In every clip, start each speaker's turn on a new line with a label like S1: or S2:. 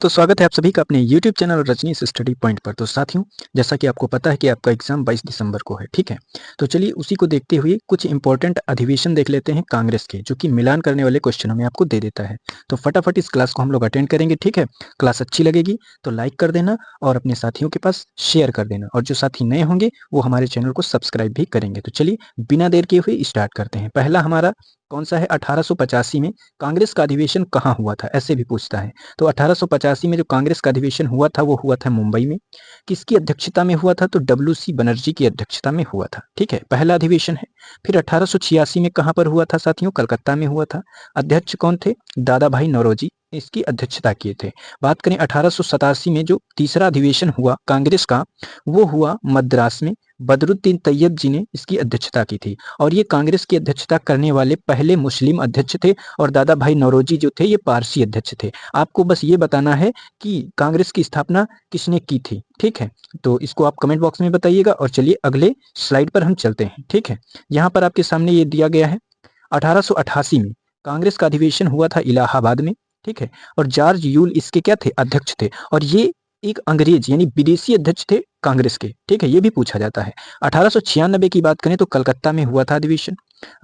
S1: तो स्वागत है आप सभी का अपने YouTube channel Rajneesh study point पर। तो साथियों, जैसा कि आपको पता है कि आपका एग्जाम 22 दिसंबर को है, ठीक है। तो चलिए उसी को देखते हुए कुछ इंपॉर्टेंट अधिवेशन देख लेते हैं कांग्रेस के, जो कि मिलान करने वाले क्वेश्चनों में आपको दे देता है। तो फटाफट इस क्लास को हम लोग अटेंड करेंगे, ठीक है। क्लास अच्छी लगेगी तो लाइक कर देना और अपने साथियों के पास शेयर कर देना, और जो साथी नए होंगे वो हमारे चैनल को सब्सक्राइब भी करेंगे। तो चलिए बिना देर किए हुए स्टार्ट करते हैं। पहला हमारा कौन सा है? 1885 में कांग्रेस का अधिवेशन कहाँ हुआ था, ऐसे भी पूछता है। तो 1885 में जो कांग्रेस का अधिवेशन हुआ था वो हुआ था मुंबई में। किसकी अध्यक्षता में हुआ था? तो डब्ल्यू.सी. बनर्जी की अध्यक्षता में हुआ था, ठीक है। पहला अधिवेशन है। फिर 1886 में कहाँ पर हुआ था साथियों? कलकत्ता में हुआ था। अध्यक्ष कौन थे? दादा भाई नौरोजी इसकी अध्यक्षता किए थे। बात करें 1887 में जो तीसरा अधिवेशन हुआ कांग्रेस का, वो हुआ मद्रास में। बदरुद्दीन तैयब जी ने इसकी अध्यक्षता की थी, और ये कांग्रेस की अध्यक्षता करने वाले पहले मुस्लिम अध्यक्ष थे, और दादा भाई नौरोजी जो थे ये पारसी अध्यक्ष थे। आपको बस ये बताना है कि कांग्रेस की स्थापना किसने की थी, ठीक है। तो इसको आप कमेंट बॉक्स में बताइएगा। और चलिए अगले स्लाइड पर हम चलते हैं, ठीक है। यहाँ पर आपके सामने ये दिया गया है 1888 में कांग्रेस का अधिवेशन हुआ था इलाहाबाद में, ठीक है। और जॉर्ज यूल इसके क्या थे? अध्यक्ष थे। और ये एक अंग्रेज यानी विदेशी अध्यक्ष थे कांग्रेस के, ठीक है। ये भी पूछा जाता है। 1896 की बात करें तो कलकत्ता में हुआ था अधिवेशन।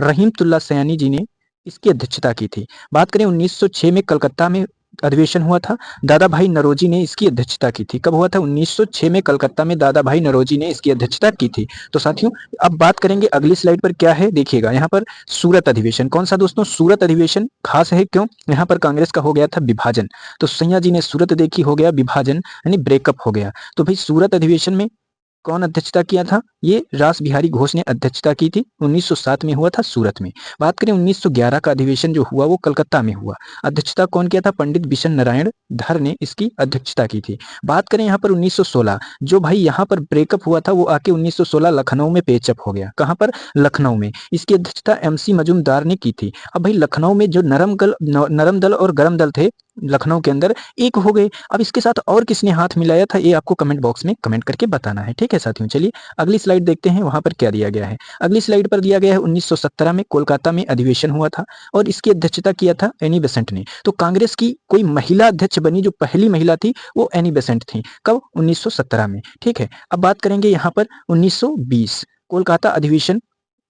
S1: रहीमतुल्लाह सयानी जी ने इसकी अध्यक्षता की थी। बात करें 1906 में कलकत्ता में अधिवेशन हुआ था। दादा भाई नौरोजी ने इसकी अध्यक्षता की थी। कब हुआ था? 1906 में कलकत्ता में दादा भाई नौरोजी ने इसकी अध्यक्षता की थी। तो साथियों, अब बात करेंगे अगली स्लाइड पर क्या है, देखिएगा यहाँ पर सूरत अधिवेशन। कौन सा दोस्तों? सूरत अधिवेशन खास है, क्यों? यहाँ पर कांग्रेस का हो गया था विभाजन। तो सैया जी ने सूरत देखी, हो गया विभाजन यानी ब्रेकअप हो गया। तो भाई सूरत अधिवेशन में कौन अध्यक्षता किया था? ये रास बिहारी घोष ने अध्यक्षता की थी। 1907 में हुआ था सूरत में। बात करें 1911 का अधिवेशन जो हुआ वो कलकत्ता में हुआ। अध्यक्षता कौन किया था? पंडित बिशन नारायण धर ने इसकी अध्यक्षता की थी। बात करें यहाँ पर 1916, जो भाई यहाँ पर ब्रेकअप हुआ था वो आके 1916 लखनऊ में पेचअप हो गया। कहाँ पर? लखनऊ में। इसकी अध्यक्षता एमसी मजूमदार ने की थी। अब भाई लखनऊ में जो नरम दल और गरम दल थे लखनऊ के अंदर, एक हो गए। अब इसके साथ और किसने हाथ मिलाया था ये आपको कमेंट बॉक्स में कमेंट करके बताना है, ठीक है साथियों। चलिए अगली स्लाइड देखते हैं, वहां पर क्या दिया गया है। अगली स्लाइड पर दिया गया है 1917 में कोलकाता में अधिवेशन हुआ था, और इसकी अध्यक्षता किया था एनी बेसेंट ने। तो कांग्रेस की कोई महिला अध्यक्ष बनी, जो पहली महिला थी वो एनी बेसेंट थी। कब? 1917 में, ठीक है। अब बात करेंगे यहाँ पर 1920 कोलकाता अधिवेशन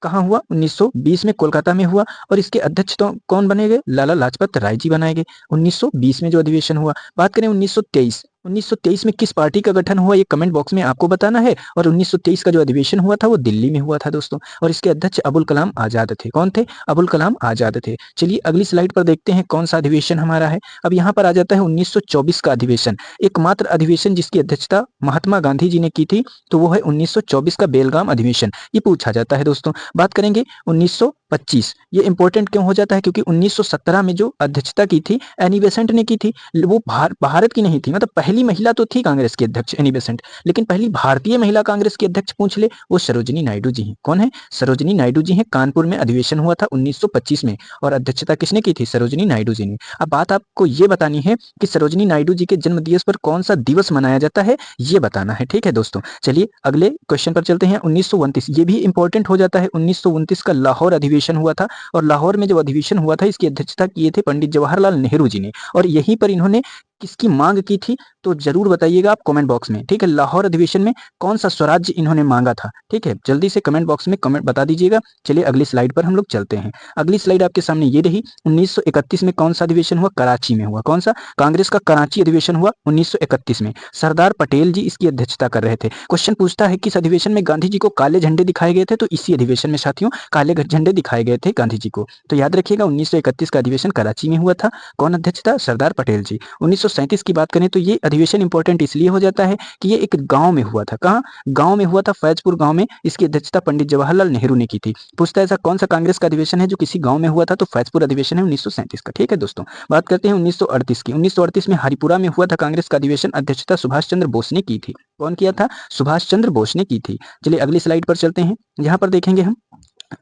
S1: कहाँ हुआ? 1920 में कोलकाता में हुआ, और इसके अध्यक्ष तो कौन बने गए? लाला लाजपत राय जी बनाए गए 1920 में जो अधिवेशन हुआ। बात करें 1923 में किस पार्टी का गठन हुआ, ये कमेंट बॉक्स में आपको बताना है। और 1923 का जो अधिवेशन हुआ था वो दिल्ली में हुआ था दोस्तों, और इसके अध्यक्ष अबुल कलाम आजाद थे। कौन थे? अबुल कलाम आजाद थे। चलिए अगली स्लाइड पर देखते हैं कौन सा अधिवेशन हमारा है। अब यहाँ पर आ जाता है 1924 का अधिवेशन, एकमात्र अधिवेशन जिसकी अध्यक्षता महात्मा गांधी जी ने की थी, तो वो है 1924 का बेलगाम अधिवेशन। ये पूछा जाता है दोस्तों। बात करेंगे 1925, ये इंपॉर्टेंट क्यों हो जाता है? क्योंकि 1917 में जो अध्यक्षता की थी एनी बेसेंट ने की थी। वो भारत की नहीं थी, मतलब पहली महिला तो थी कांग्रेस की अध्यक्ष एनी बेसेंट, लेकिन पहली भारतीय महिला कांग्रेस की अध्यक्ष पूछ ले, वो सरोजिनी नायडू जी हैं। कौन है? सरोजिनी नायडू जी हैं। कानपुर में अधिवेशन हुआ था 1925 में, और अध्यक्षता किसने की थी? सरोजिनी नायडू जी ने। अब बात आपको ये बतानी है कि सरोजिनी नायडू जी के जन्म दिवस पर कौन सा दिवस मनाया जाता है, ये बताना है, ठीक है दोस्तों। चलिए अगले क्वेश्चन पर चलते हैं। 1929, ये भी इंपॉर्टेंट हो जाता है। 1929 का लाहौर अधिवेशन हुआ था, और लाहौर में जो अधिवेशन हुआ था इसकी अध्यक्षता किए थे पंडित जवाहरलाल नेहरू जी ने, और यहीं पर इन्होंने किसकी मांग की थी? तो जरूर बताइएगा आप कमेंट बॉक्स में, ठीक है। लाहौर अधिवेशन में कौन सा स्वराज्य इन्होंने मांगा था, ठीक है। जल्दी से कमेंट बॉक्स में कमेंट बता दीजिएगा। चलिए अगली स्लाइड पर हम लोग चलते हैं। अगली स्लाइड आपके सामने ये रही। 1931 में कौन सा अधिवेशन हुआ? कराची में हुआ। कौन सा? कांग्रेस का कराची अधिवेशन हुआ 1931 में। सरदार पटेल जी इसकी अध्यक्षता कर रहे थे। क्वेश्चन पूछता है किस अधिवेशन में गांधी जी को काले झंडे दिखाए गए थे? तो इसी अधिवेशन में साथियों काले झंडे दिखाए गए थे गांधी जी को। तो याद रखिएगा 1931 का अधिवेशन कराची में हुआ था। कौन अध्यक्ष था? सरदार पटेल जी। 1937 की बात करें तो ये अधिवेशन इंपॉर्टेंट इसलिए हो जाता है कि ये एक गांव में हुआ था। कहाँ? गांव में हुआ था, फैजपुर गांव में। इसकी अध्यक्षता पंडित जवाहरलाल नेहरू ने की थी। पूछता है ऐसा कौन सा कांग्रेस का अधिवेशन है जो किसी गांव में हुआ था? तो फैजपुर अधिवेशन है 1937 का, ठीक है दोस्तों। बात करते हैं 1938 की। 1938 में हरिपुरा में हुआ था कांग्रेस का अधिवेशन। अध्यक्षता सुभाष चंद्र बोस ने की थी। कौन किया था? सुभाष चंद्र बोस ने की थी। चलिए अगली स्लाइड पर चलते हैं। यहाँ पर देखेंगे हम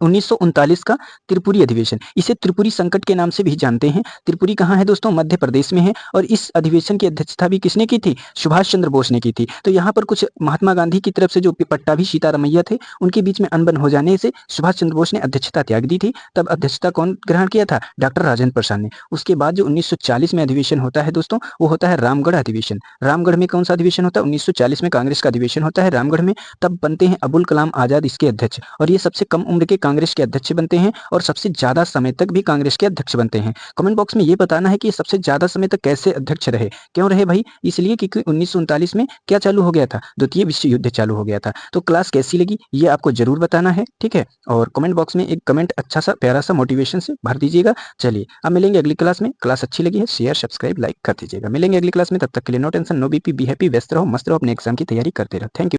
S1: 1939 का त्रिपुरी अधिवेशन, इसे त्रिपुरी संकट के नाम से भी जानते हैं। त्रिपुरी कहाँ है दोस्तों? मध्य प्रदेश में है। और इस अधिवेशन की अध्यक्षता भी किसने की थी? सुभाष चंद्र बोस ने की थी। तो यहाँ पर कुछ महात्मा गांधी की तरफ से जो पट्टाभी सीतारामैया थे, उनके बीच में अनबन हो जाने से सुभाष चंद्र बोस ने अध्यक्षता त्याग दी थी। तब अध्यक्षता कौन ग्रहण किया था? डॉक्टर राजेंद्र प्रसाद ने। उसके बाद जो 1940 में अधिवेशन होता है दोस्तों, वो होता है रामगढ़ अधिवेशन। रामगढ़ में कौन सा अधिवेशन होता है? 1940 में कांग्रेस का अधिवेशन होता है रामगढ़ में। तब बनते हैं अबुल कलाम आजाद इसके अध्यक्ष, और ये सबसे कम उम्र के कांग्रेस के अध्यक्ष बनते हैं और सबसे ज्यादा समय तक भी कांग्रेस के अध्यक्ष बनते हैं। कमेंट बॉक्स में ये बताना है कि ये सबसे ज्यादा समय तक कैसे अध्यक्ष रहे। क्यों रहे भाई? इसलिए क्योंकि 1939 में क्या चालू हो गया था? द्वितीय विश्व युद्ध चालू हो गया था। तो क्लास कैसी लगी ये आपको जरूर बताना है, ठीक है। और कमेंट बॉक्स में एक कमेंट अच्छा सा प्यारा सा मोटिवेशन से भर दीजिएगा। चलिए अब मिलेंगे अगली क्लास में। क्लास अच्छी लगी है शेयर सब्सक्राइब लाइक कर दीजिएगा। मिलेंगे अगली क्लास में, तब तक के लिए no tension no BP, be happy, व्यस्त रहो मस्त रहो, अपने एग्जाम की तैयारी करते रहो। Thank you.